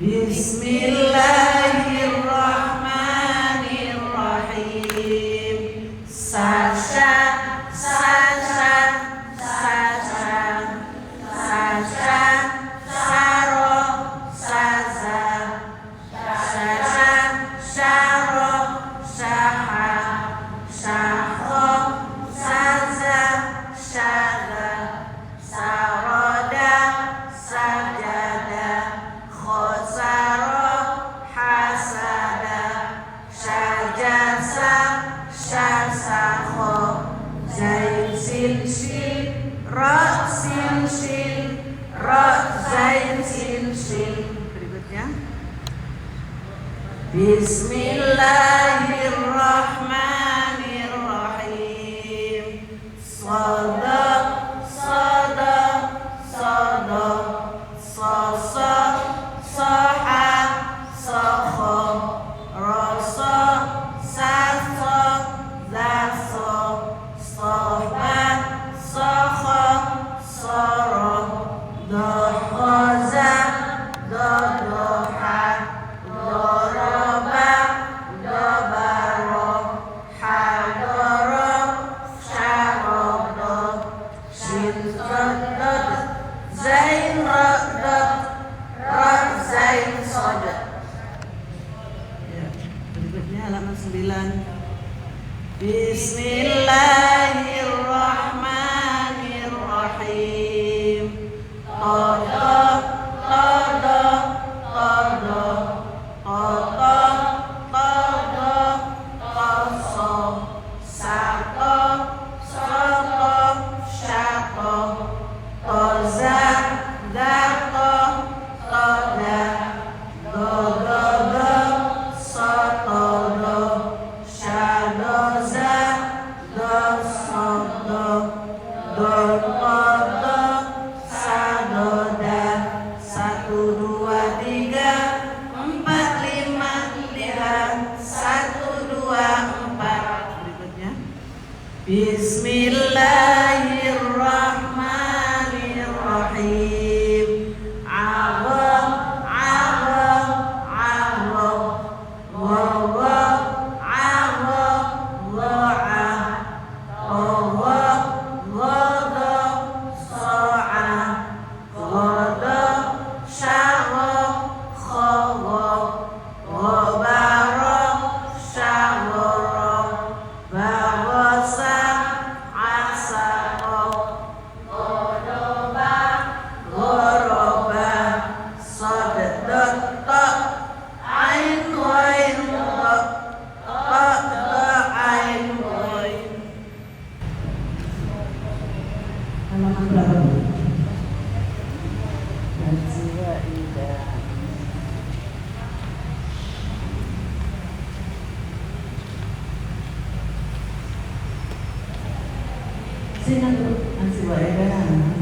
Bismillahirrahmanirrahim. Sasha, sasha, sasha, sasha, saro, saza, sasha, saro, saha, saho, saza, shaga, saroda, sajada, khosaro, hasada, syajasa, syasakho, zain sin sin, ra sin sin, ra zain sin sin. Berikutnya. Bismillahirrahmanirrahim. Sada, sada, sada, sasa, saha, sakho, rasa, sasa, zasa, sohba, sakha, sara, dakhaza, dadaha, daraba, dabara, hadara, syarada, syinsadad, zain radad, ra zain sadad. Ya, berikutnya halaman 9. Bismillahirrahmanirrahim. Tada, tada, tada, tada, tada, tasa, sata, sata, syata, taza, data, tada, dadada, satada, syadaza, dasada, dadada, sadoda, 1, 2, 3, 4, 5, lihat 1, 2, 4. Berikutnya. Bismillahirrahmanirrahim. Awam, awam, awam, wawam, awam, wa'am, awam, wadam, sa'am, wadam, syawam, khawam, wabaram, syawaram, bawasam, asaqam, ghadaba, gharaba, sadadata, ain ghain ta, ain ghain. Halaman berapa? Najwa ida. Sini tuh, Najwa ida.